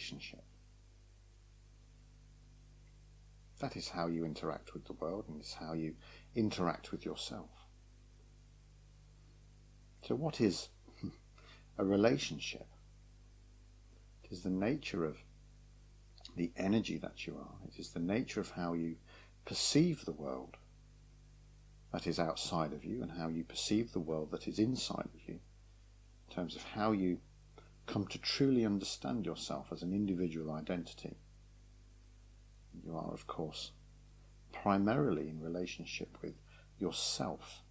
relationship. That is how you interact with the world, and it's how you interact with yourself. So what is a relationship? It is the nature of the energy that you are. It is the nature of how you perceive the world that is outside of you, and how you perceive the world that is inside of you, in terms of how you come to truly understand yourself as an individual identity. You are, of course, primarily in relationship with yourself.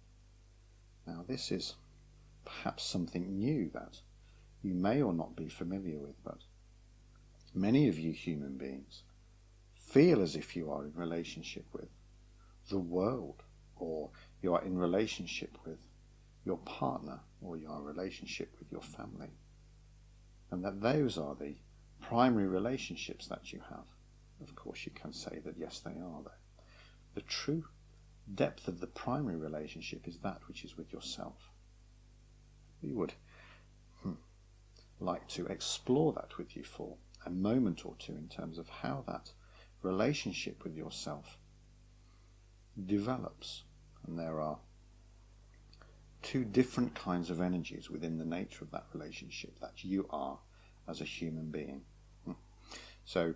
Now, this is perhaps something new that you may or not be familiar with, but many of you human beings feel as if you are in relationship with the world, or you are in relationship with your partner, or you are in relationship with your family, and that those are the primary relationships that you have. Of course, you can say that yes, they are there. The true depth of the primary relationship is that which is with yourself. We would like to explore that with you for a moment or two, in terms of how that relationship with yourself develops. And there are two different kinds of energies within the nature of that relationship that you are as a human being. So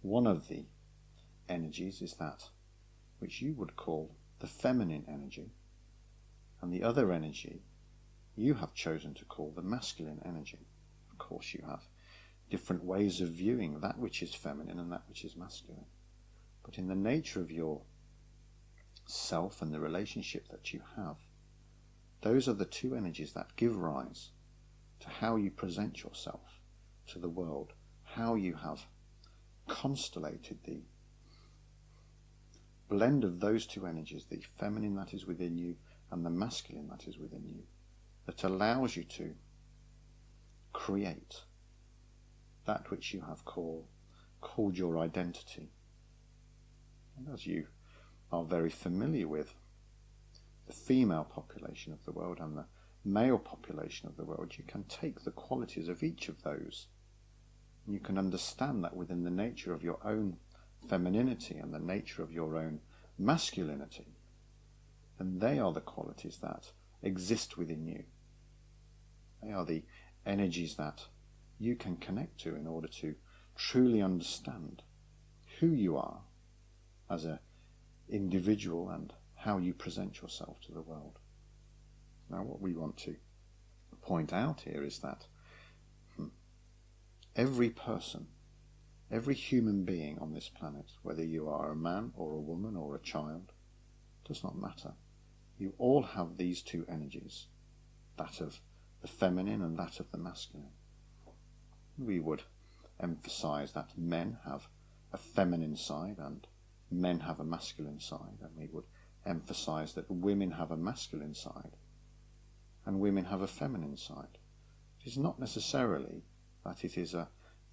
one of the energies is that which you would call the feminine energy, and the other energy you have chosen to call the masculine energy. Of course, you have different ways of viewing that which is feminine and that which is masculine, but in the nature of your self and the relationship that you have, those are the two energies that give rise to how you present yourself to the world, how you have constellated the blend of those two energies, the feminine that is within you and the masculine that is within you, that allows you to create that which you have called your identity. And as you are very familiar with the female population of the world and the male population of the world, you can take the qualities of each of those. You can understand that within the nature of your own femininity and the nature of your own masculinity, and they are the qualities that exist within you. They are the energies that you can connect to in order to truly understand who you are as an individual and how you present yourself to the world. Now, what we want to point out here is that every person, every human being on this planet, whether you are a man or a woman or a child, does not matter. You all have these two energies, that of the feminine and that of the masculine. We would emphasize that men have a feminine side and men have a masculine side, and we would emphasize that women have a masculine side and women have a feminine side. It is not necessarily that it is a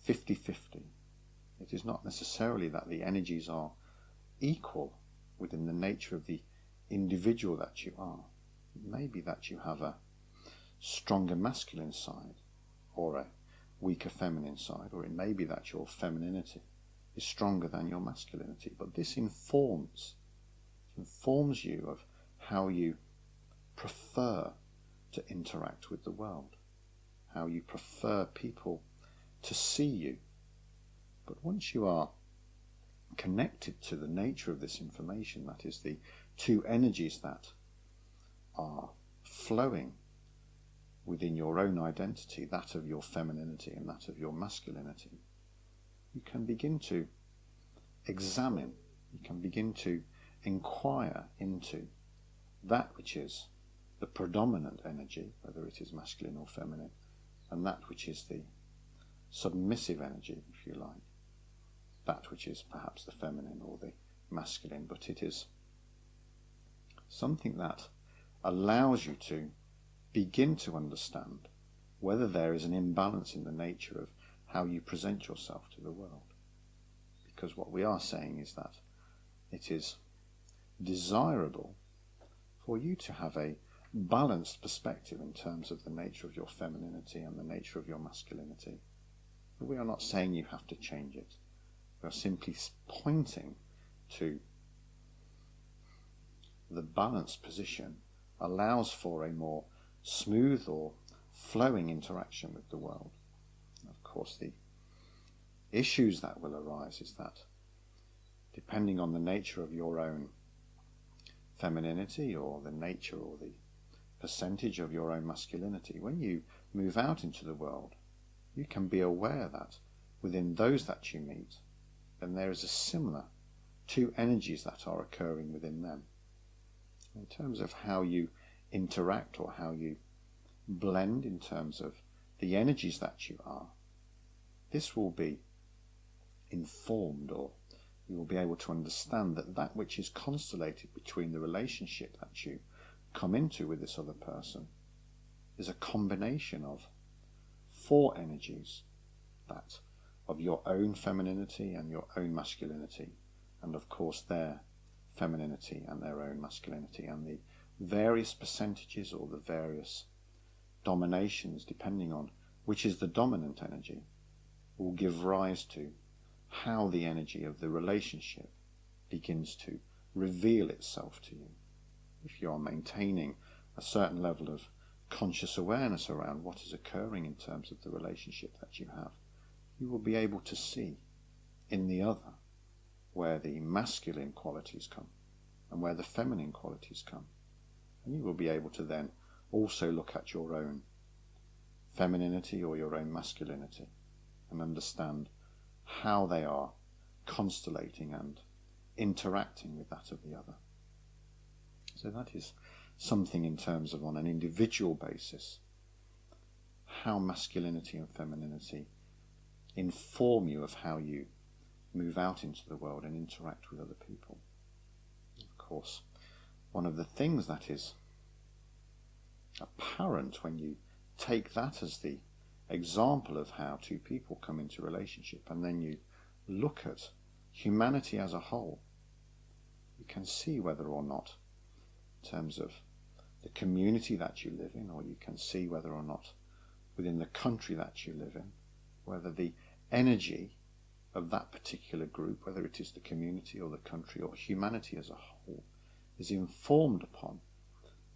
50-50. It is not necessarily that the energies are equal within the nature of the individual that you are. It may be that you have a stronger masculine side or a weaker feminine side, or it may be that your femininity is stronger than your masculinity, but this informs you of how you prefer to interact with the world, how you prefer people to see you. But once you are connected to the nature of this information, that is the two energies that are flowing within your own identity, that of your femininity and that of your masculinity, you can begin to examine, you can begin to inquire into that which is the predominant energy, whether it is masculine or feminine, and that which is the submissive energy, if you like, that which is perhaps the feminine or the masculine, but it is something that allows you to begin to understand whether there is an imbalance in the nature of how you present yourself to the world. Because what we are saying is that it is desirable for you to have a balanced perspective in terms of the nature of your femininity and the nature of your masculinity. But we are not saying you have to change it. We are simply pointing to the balanced position allows for a more smooth or flowing interaction with the world. Of course, the issues that will arise is that depending on the nature of your own femininity or the nature or the percentage of your own masculinity, when you move out into the world, you can be aware that within those that you meet, then there is a similar two energies that are occurring within them. In terms of how you interact or how you blend in terms of the energies that you are, this will be informed, or you will be able to understand that that which is constellated between the relationship that you come into with this other person is a combination of four energies, that of your own femininity and your own masculinity, and of course their femininity and their own masculinity, and the various percentages or the various dominations, depending on which is the dominant energy, will give rise to how the energy of the relationship begins to reveal itself to you. If you are maintaining a certain level of conscious awareness around what is occurring in terms of the relationship that you have, you will be able to see in the other where the masculine qualities come and where the feminine qualities come. And you will be able to then also look at your own femininity or your own masculinity and understand how they are constellating and interacting with that of the other. So that is something in terms of, on an individual basis, how masculinity and femininity inform you of how you move out into the world and interact with other people. Of course, one of the things that is apparent when you take that as the example of how two people come into relationship, and then you look at humanity as a whole, you can see whether or not, in terms of the community that you live in, or you can see whether or not within the country that you live in, whether the energy of that particular group, whether it is the community or the country or humanity as a whole, is informed upon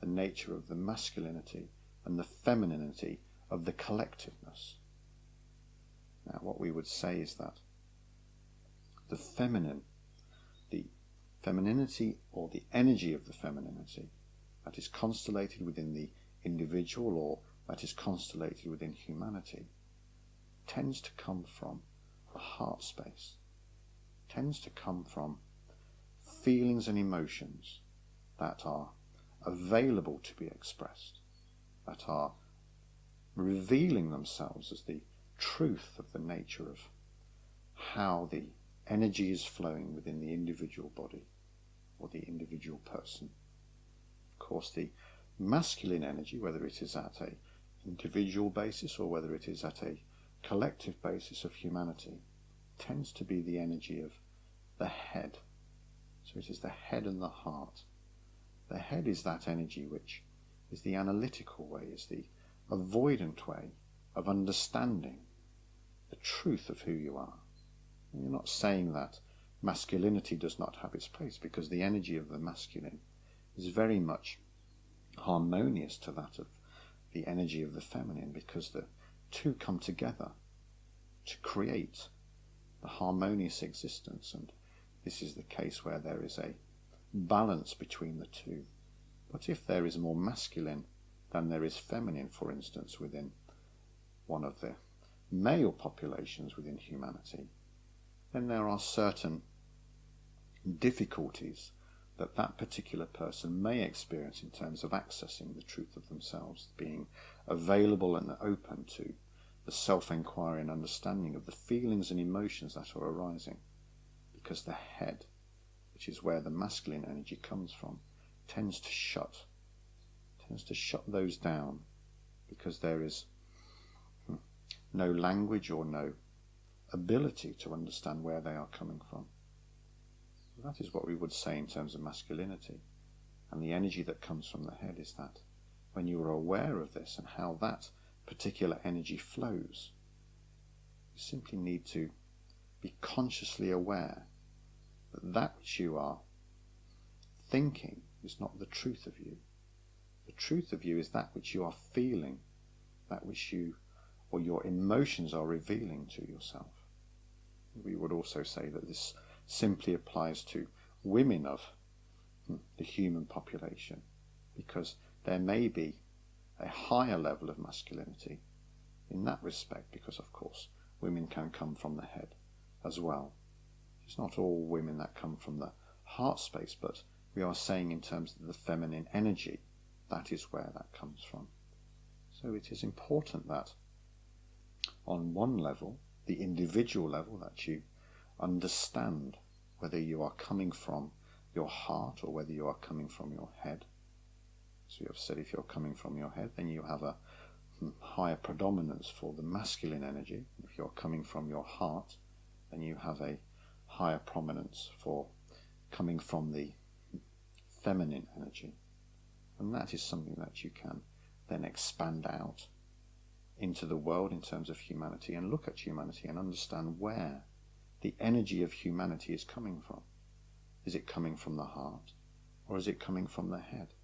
the nature of the masculinity and the femininity of the collectiveness. Now, what we would say is that the femininity or the energy of the femininity that is constellated within the individual, or that is constellated within humanity, tends to come from the heart space, tends to come from feelings and emotions that are available to be expressed, that are revealing themselves as the truth of the nature of how the energy is flowing within the individual body or the individual person. Of course, the masculine energy, whether it is at an individual basis or whether it is at a collective basis of humanity, tends to be the energy of the head. So it is the head and the heart. The head is that energy which is the analytical way, is the avoidant way of understanding the truth of who you are. And you're not saying that masculinity does not have its place, because the energy of the masculine is very much harmonious to that of the energy of the feminine, because the two come together to create the harmonious existence, and this is the case where there is a balance between the two. But if there is more masculine than there is feminine, for instance, within one of the male populations within humanity, then there are certain difficulties that that particular person may experience in terms of accessing the truth of themselves, being available and open to the self-inquiry and understanding of the feelings and emotions that are arising, because the head, which is where the masculine energy comes from, tends to shut those down, because there is no language or no ability to understand where they are coming from. That is what we would say in terms of masculinity, and the energy that comes from the head is that when you are aware of this and how that particular energy flows, you simply need to be consciously aware that that which you are thinking is not the truth of you. The truth of you is that which you are feeling, that which you or your emotions are revealing to yourself. We would also say that this simply applies to women of the human population, because there may be a higher level of masculinity in that respect, because of course women can come from the head as well. It's not all women that come from the heart space, but we are saying in terms of the feminine energy, that is where that comes from. So it is important that on one level, the individual level, that you understand whether you are coming from your heart or whether you are coming from your head. So we have said if you're coming from your head, then you have a higher predominance for the masculine energy. If you're coming from your heart, then you have a higher prominence for coming from the feminine energy. And that is something that you can then expand out into the world in terms of humanity, and look at humanity and understand where the energy of humanity is coming from. Is it coming from the heart, or is it coming from the head?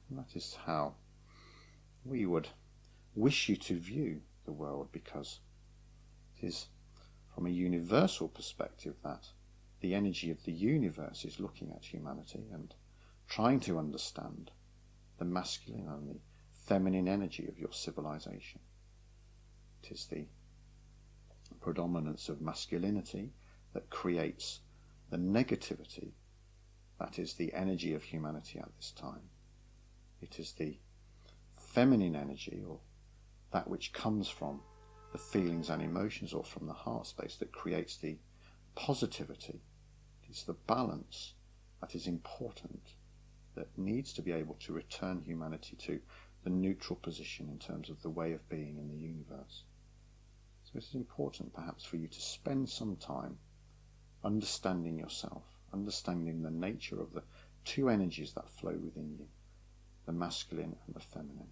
And that is how we would wish you to view the world, because it is from a universal perspective that the energy of the universe is looking at humanity and trying to understand the masculine and the feminine energy of your civilization. It is the predominance of masculinity that creates the negativity that is the energy of humanity at this time. It is the feminine energy, or that which comes from the feelings and emotions or from the heart space, that creates the positivity. It is the balance that is important, that needs to be able to return humanity to the neutral position in terms of the way of being in the universe. So it is important perhaps for you to spend some time understanding yourself, understanding the nature of the two energies that flow within you, the masculine and the feminine.